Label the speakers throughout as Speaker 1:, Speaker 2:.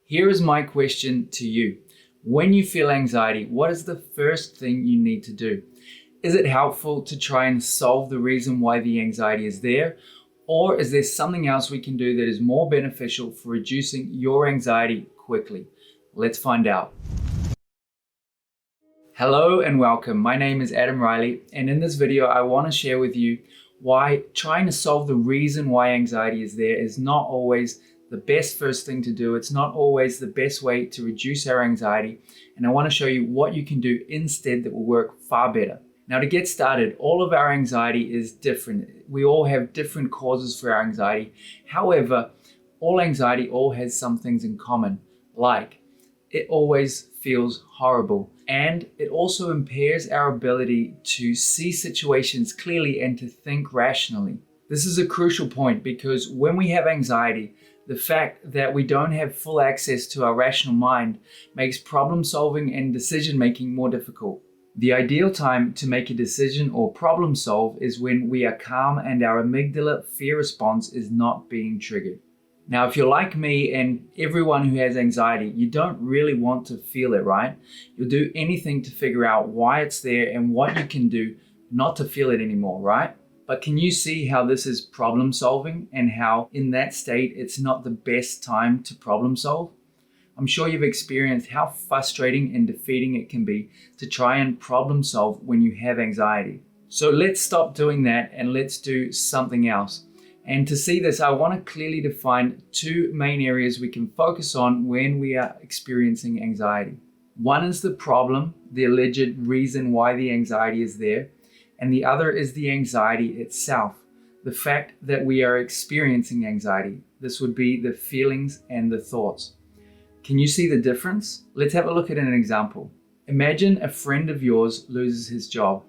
Speaker 1: Here is my question to you. When you feel anxiety, what is the first thing you need to do? Is it helpful to try and solve the reason why the anxiety is there? Or is there something else we can do that is more beneficial for reducing your anxiety quickly? Let's find out. Hello and welcome. My name is Adam Riley, and in this video, I want to share with you why trying to solve the reason why anxiety is there is not always the best first thing to do. It's not always the best way to reduce our anxiety. And I want to show you what you can do instead that will work far better. Now, to get started, all of our anxiety is different. We all have different causes for our anxiety. However, all anxiety has some things in common, like it always feels horrible, and it also impairs our ability to see situations clearly and to think rationally. This is a crucial point because when we have anxiety, the fact that we don't have full access to our rational mind makes problem solving and decision making more difficult. The ideal time to make a decision or problem solve is when we are calm and our amygdala fear response is not being triggered. Now, if you're like me and everyone who has anxiety, you don't really want to feel it, right? You'll do anything to figure out why it's there and what you can do not to feel it anymore, right? But can you see how this is problem solving and how in that state, it's not the best time to problem solve? I'm sure you've experienced how frustrating and defeating it can be to try and problem solve when you have anxiety. So let's stop doing that and let's do something else. And to see this, I want to clearly define two main areas we can focus on when we are experiencing anxiety. One is the problem, the alleged reason why the anxiety is there. And the other is the anxiety itself, the fact that we are experiencing anxiety. This would be the feelings and the thoughts. Can you see the difference? Let's have a look at an example. Imagine a friend of yours loses his job.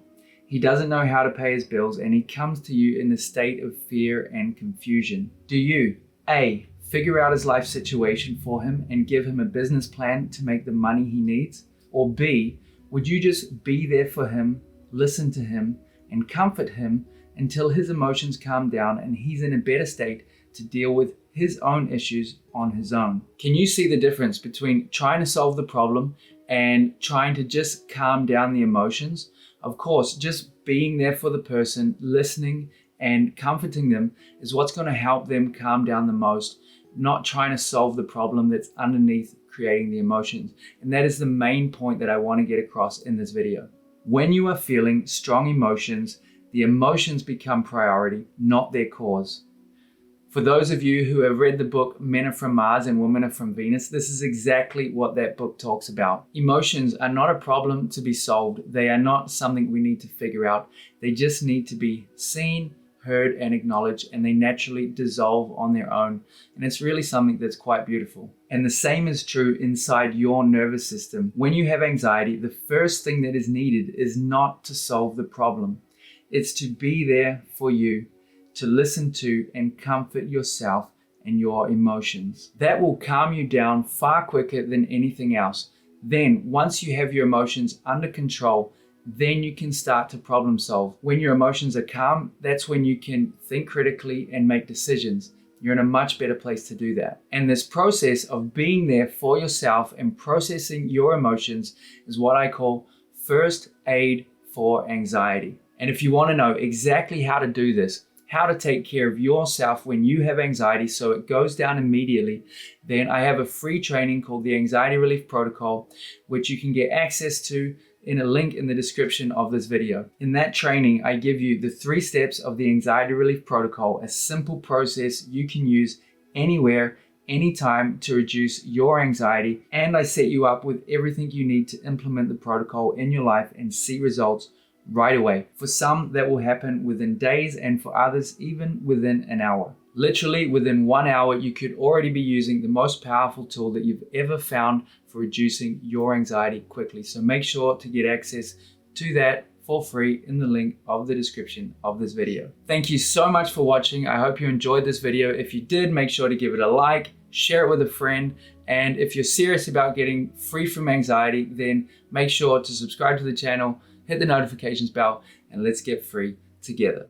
Speaker 1: He doesn't know how to pay his bills and he comes to you in a state of fear and confusion. Do you A, figure out his life situation for him and give him a business plan to make the money he needs? Or B, would you just be there for him, listen to him, and comfort him until his emotions calm down and he's in a better state to deal with his own issues on his own? Can you see the difference between trying to solve the problem and trying to just calm down the emotions? Of course, just being there for the person, listening and comforting them is what's going to help them calm down the most, not trying to solve the problem that's underneath creating the emotions. And that is the main point that I want to get across in this video. When you are feeling strong emotions, the emotions become priority, not their cause. For those of you who have read the book Men Are From Mars and Women Are From Venus, this is exactly what that book talks about. Emotions are not a problem to be solved. They are not something we need to figure out. They just need to be seen, heard, and acknowledged, and they naturally dissolve on their own. And it's really something that's quite beautiful. And the same is true inside your nervous system. When you have anxiety, the first thing that is needed is not to solve the problem. It's to be there for you, to listen to and comfort yourself and your emotions. That will calm you down far quicker than anything else. Then, once you have your emotions under control, then you can start to problem solve. When your emotions are calm, that's when you can think critically and make decisions. You're in a much better place to do that. And this process of being there for yourself and processing your emotions is what I call first aid for anxiety. And if you want to know exactly how to do this, how to take care of yourself when you have anxiety so it goes down immediately, then I have a free training called the Anxiety Relief Protocol, which you can get access to in a link in the description of this video. In that training, I give you the 3 steps of the Anxiety Relief Protocol, a simple process you can use anywhere, anytime to reduce your anxiety. And I set you up with everything you need to implement the protocol in your life and see results right away. For some, that will happen within days, and for others, even within an hour. Literally within 1 hour, you could already be using the most powerful tool that you've ever found for reducing your anxiety quickly. So make sure to get access to that for free in the link of the description of this video. Thank you so much for watching. I hope you enjoyed this video. If you did, make sure to give it a like, share it with a friend, and if you're serious about getting free from anxiety, then make sure to subscribe to the channel, hit the notifications bell, and let's get free together.